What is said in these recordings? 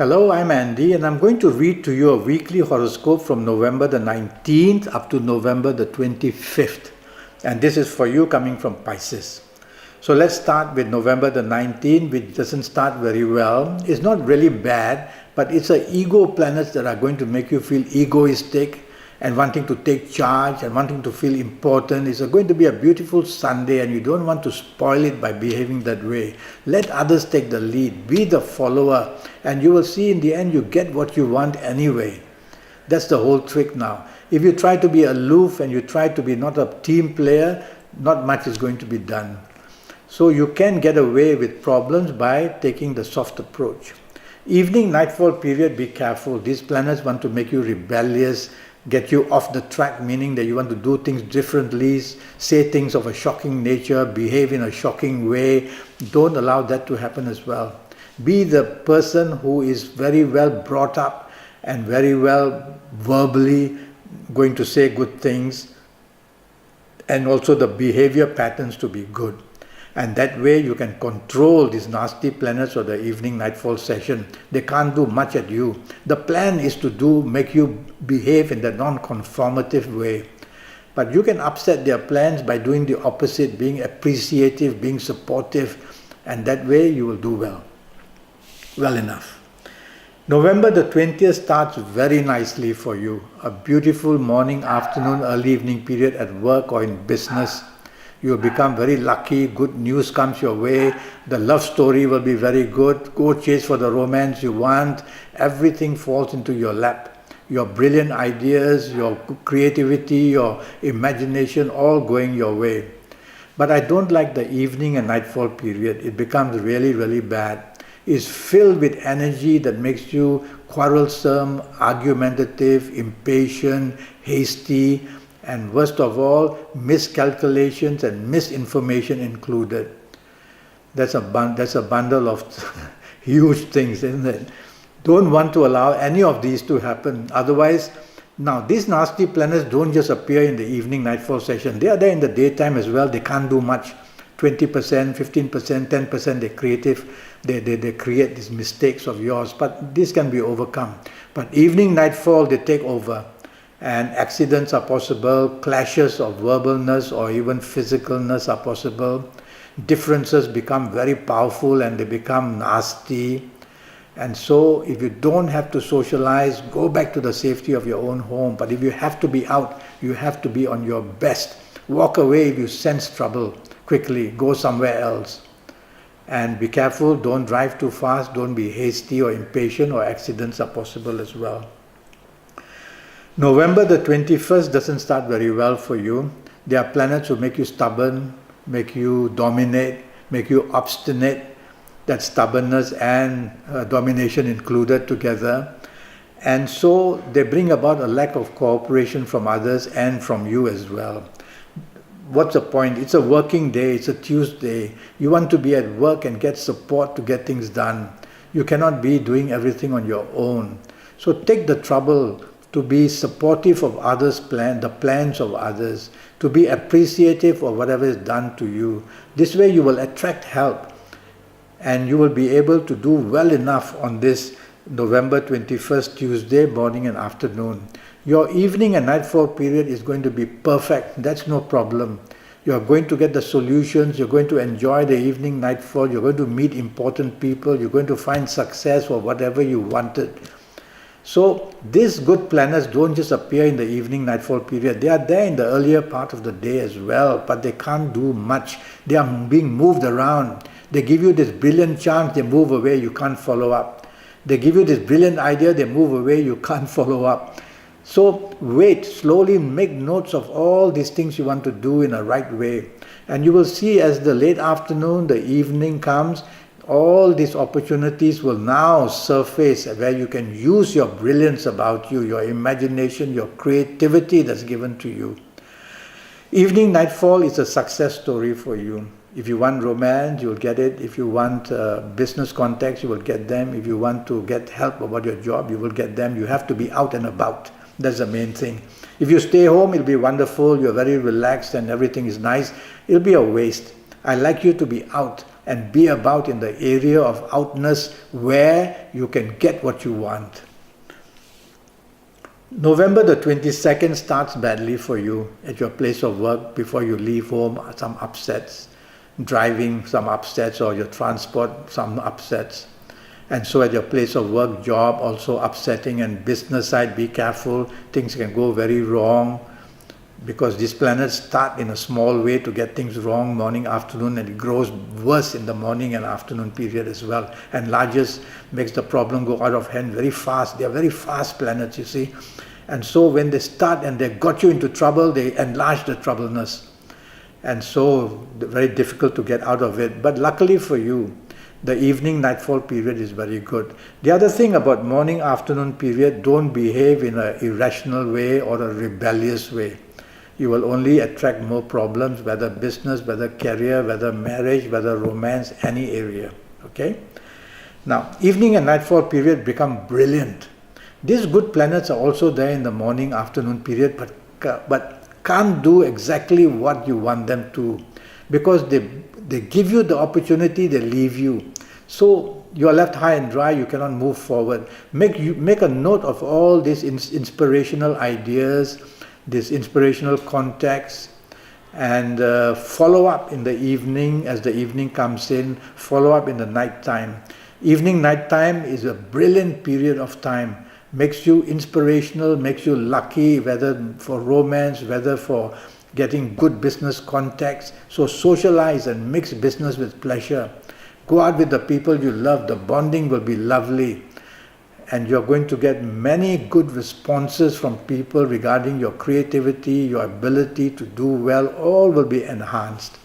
Hello, I'm Andi and I'm going to read to you a weekly horoscope from November the 19th up to November the 25th. And this is for you coming from Pisces. So let's start with November the 19th, which doesn't start very well. It's not really bad, but it's a ego planets that are going to make you feel egoistic and wanting to take charge and wanting to feel important. It's going to be a beautiful Sunday and you don't want to spoil it by behaving that way. Let others take the lead. Be the follower and you will see in the end you get what you want anyway. That's the whole trick now. If you try to be aloof and you try to be not a team player, not much is going to be done. So you can get away with problems by taking the soft approach. Evening nightfall period, be careful. These planets want to make you rebellious, get you off the track, meaning that you want to do things differently, say things of a shocking nature, behave in a shocking way. Don't allow that to happen as well. Be the person who is very well brought up and very well verbally going to say good things, and also the behavior patterns to be good. And that way you can control these nasty planets or the evening nightfall session. They can't do much at you. The plan is to make you behave in the non-conformative way. But you can upset their plans by doing the opposite, being appreciative, being supportive, and that way you will do well enough. November the 20th starts very nicely for you. A beautiful morning, afternoon, early evening period at work or in business. You will become very lucky, good news comes your way, the love story will be very good, go chase for the romance you want, everything falls into your lap. Your brilliant ideas, your creativity, your imagination, all going your way. But I don't like the evening and nightfall period. It becomes really, really bad. It's filled with energy that makes you quarrelsome, argumentative, impatient, hasty, and worst of all, miscalculations and misinformation included. That's a bundle of huge things, isn't it? Don't want to allow any of these to happen. Otherwise, now these nasty planets don't just appear in the evening nightfall session. They are there in the daytime as well. They can't do much. 20%, 15%, 10% they create these mistakes of yours. But this can be overcome. But evening nightfall, they take over. And accidents are possible, clashes of verbalness or even physicalness are possible. Differences become very powerful and they become nasty. And so if you don't have to socialize, go back to the safety of your own home. But if you have to be out, you have to be on your best. Walk away if you sense trouble quickly, go somewhere else. And be careful, don't drive too fast, don't be hasty or impatient, or accidents are possible as well. November the 21st doesn't start very well for you. There are planets who make you stubborn, make you dominate, make you obstinate. That stubbornness and domination included together. And so they bring about a lack of cooperation from others and from you as well. What's the point? It's a working day, it's a Tuesday. You want to be at work and get support to get things done. You cannot be doing everything on your own. So take the trouble to be supportive of others' the plans of others, to be appreciative of whatever is done to you. This way you will attract help and you will be able to do well enough on this November 21st Tuesday morning and afternoon. Your evening and nightfall period is going to be perfect. That's no problem. You are going to get the solutions, you're going to enjoy the evening nightfall, you're going to meet important people, you're going to find success for whatever you wanted. So these good planets don't just appear in the evening nightfall period. They are there in the earlier part of the day as well, but they can't do much. They are being moved around. They give you this brilliant chance, they move away, you can't follow up. They give you this brilliant idea, they move away, you can't follow up. So wait, slowly make notes of all these things you want to do in a right way. And you will see as the late afternoon, the evening comes, all these opportunities will now surface where you can use your brilliance about you, your imagination, your creativity that's given to you. Evening nightfall is a success story for you. If you want romance, you will get it. If you want business contacts, you will get them. If you want to get help about your job, you will get them. You have to be out and about. That's the main thing. If you stay home, it'll be wonderful. You're very relaxed and everything is nice. It'll be a waste. I like you to be out. and be about in the area of outness where you can get what you want. November the 22nd starts badly for you at your place of work. Before you leave home, some upsets. Driving, some upsets, or your transport, some upsets. And so at your place of work, job, also upsetting, and business side, be careful. Things can go very wrong because these planets start in a small way to get things wrong, morning, afternoon, and it grows worse in the morning and afternoon period as well. And largest makes the problem go out of hand very fast. They are very fast planets, you see. And so when they start and they got you into trouble, they enlarge the troubleness. And so very difficult to get out of it. But luckily for you, the evening nightfall period is very good. The other thing about morning afternoon period, don't behave in an irrational way or a rebellious way. You will only attract more problems, whether business, whether career, whether marriage, whether romance, any area. Okay? Now, evening and nightfall period become brilliant. These good planets are also there in the morning afternoon period, but can't do exactly what you want them to, because they give you the opportunity, they leave you. So you are left high and dry, you cannot move forward. Make a note of all these inspirational ideas, these inspirational contacts, and follow up in the evening as the evening comes in, follow up in the night time. Evening, night time is a brilliant period of time. Makes you inspirational, makes you lucky, whether for romance, whether for getting good business contacts. So socialize and mix business with pleasure. Go out with the people you love. The bonding will be lovely. And you're going to get many good responses from people regarding your creativity, your ability to do well. All will be enhanced.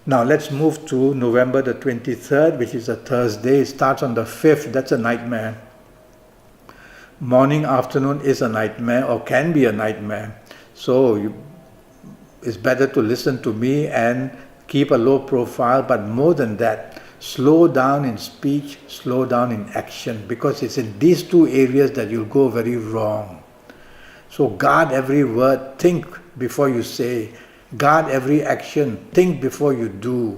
Now let's move to November the 23rd, which is a Thursday. It starts on the 5th. That's a nightmare. Morning, afternoon is a nightmare, or can be a nightmare. So it's better to listen to me and keep a low profile, but more than that, slow down in speech, slow down in action, because it's in these two areas that you'll go very wrong. So guard every word, think before you say, guard every action, think before you do.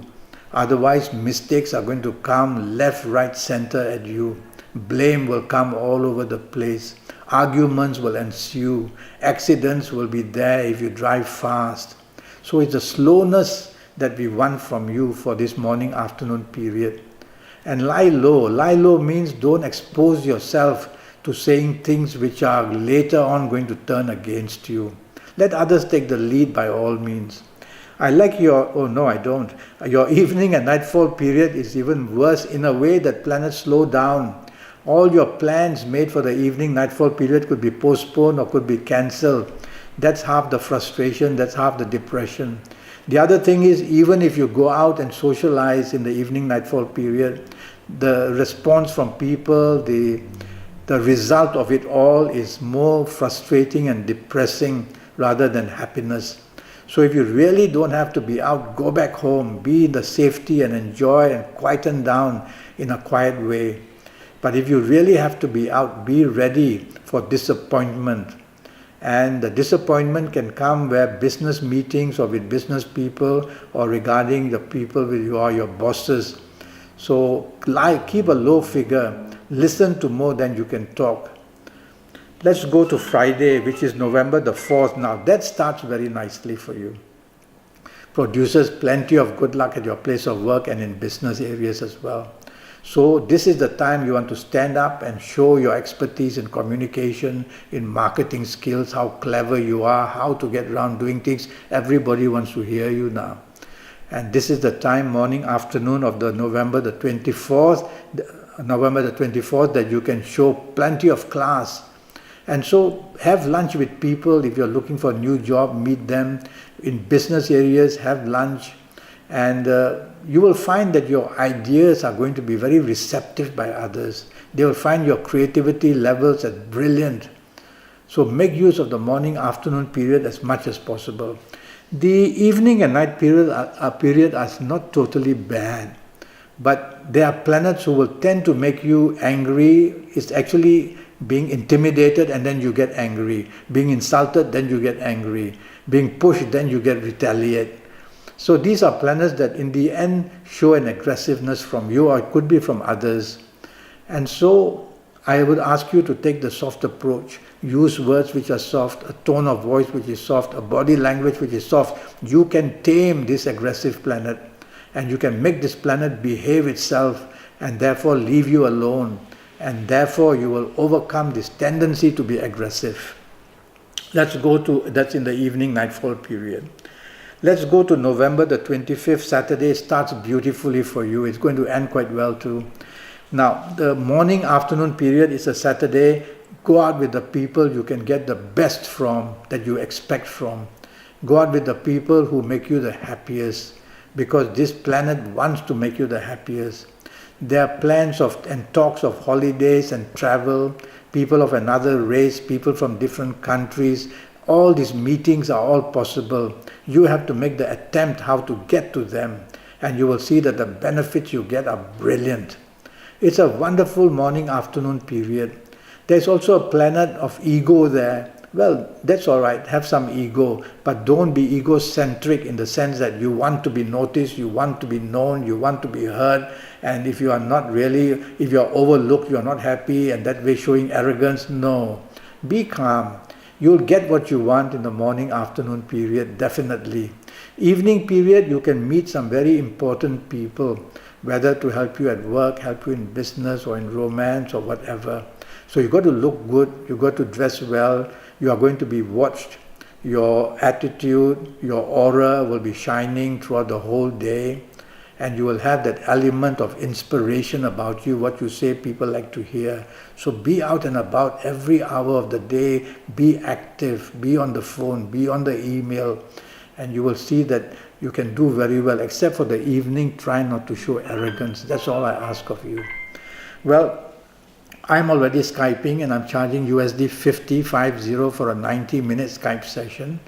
Otherwise, mistakes are going to come left, right, center at you. Blame will come all over the place. Arguments will ensue. Accidents will be there if you drive fast. So it's the slowness that we want from you for this morning afternoon period. And lie low. Lie low means don't expose yourself to saying things which are later on going to turn against you. Let others take the lead by all means. I like your evening and nightfall period is even worse in a way that planets slow down. All your plans made for the evening nightfall period could be postponed or could be cancelled. That's half the frustration, that's half the depression. The other thing is, even if you go out and socialize in the evening nightfall period, the response from people, the result of it all is more frustrating and depressing rather than happiness. So if you really don't have to be out, go back home, be in the safety and enjoy and quieten down in a quiet way. But if you really have to be out, be ready for disappointment. And the disappointment can come where business meetings or with business people or regarding the people who are your bosses. So keep a low figure, listen to more than you can talk. Let's go to Friday, which is November the 4th. Now that starts very nicely for you. Produces plenty of good luck at your place of work and in business areas as well. So this is the time you want to stand up and show your expertise in communication, in marketing skills, how clever you are, how to get around doing things. Everybody wants to hear you now. And this is the time, morning, afternoon of the November the 24th, that you can show plenty of class. And so have lunch with people. If you're looking for a new job, meet them. In business areas, have lunch. And you will find that your ideas are going to be very receptive by others. They will find your creativity levels as brilliant. So make use of the morning, afternoon period as much as possible. The evening and night period are not totally bad. But there are planets who will tend to make you angry. It's actually being intimidated and then you get angry. Being insulted, then you get angry. Being pushed, then you get retaliate. So these are planets that in the end show an aggressiveness from you, or it could be from others. And so I would ask you to take the soft approach. Use words which are soft, a tone of voice which is soft, a body language which is soft. You can tame this aggressive planet, and you can make this planet behave itself and therefore leave you alone. And therefore you will overcome this tendency to be aggressive. Let's go to, that's in the evening nightfall period. Let's go to November the 25th. Saturday starts beautifully for you. It's going to end quite well too. Now, the morning afternoon period is a Saturday. Go out with the people you can get the best from, that you expect from. Go out with the people who make you the happiest, because this planet wants to make you the happiest. There are plans of and talks of holidays and travel, people of another race, people from different countries. All these meetings are all possible. You have to make the attempt how to get to them, and you will see that the benefits you get are brilliant. It's a wonderful morning afternoon period. There's also a planet of ego there. Well, that's all right, have some ego, but don't be egocentric in the sense that you want to be noticed, you want to be known, you want to be heard, and if you are not really, if you are overlooked, you are not happy, and that way showing arrogance. No. Be calm. You'll get what you want in the morning afternoon period, definitely. Evening period, you can meet some very important people, whether to help you at work, help you in business or in romance or whatever. So you've got to look good, you've got to dress well, you are going to be watched. Your attitude, your aura will be shining throughout the whole day, and you will have that element of inspiration about you. What you say, people like to hear. So be out and about every hour of the day, be active, be on the phone, be on the email, and you will see that you can do very well. Except for the evening, try not to show arrogance. That's all I ask of you. Well, I'm already Skyping, and I'm charging USD 50 for a 90-minute Skype session.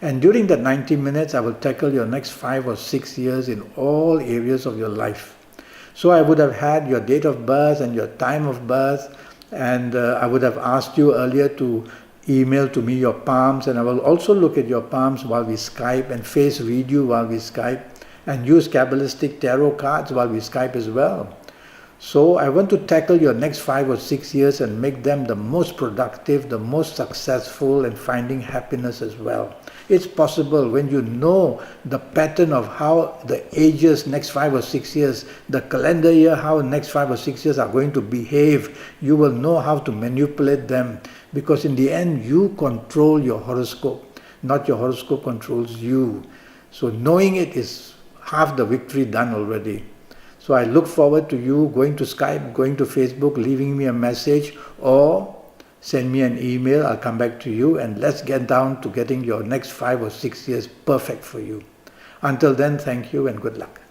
And during that 90 minutes, I will tackle your next 5 or 6 years in all areas of your life. So I would have had your date of birth and your time of birth, and I would have asked you earlier to email to me your palms, and I will also look at your palms while we Skype and face read you while we Skype, and use Kabbalistic tarot cards while we Skype as well. So I want to tackle your next 5 or 6 years and make them the most productive, the most successful, and finding happiness as well. It's possible when you know the pattern of how the ages next 5 or 6 years, the calendar year, how next 5 or 6 years are going to behave. You will know how to manipulate them, because in the end you control your horoscope, not your horoscope controls you. So knowing it is half the victory done already. So I look forward to you going to Skype, going to Facebook, leaving me a message, or send me an email. I'll come back to you, and let's get down to getting your next 5 or 6 years perfect for you. Until then, thank you and good luck.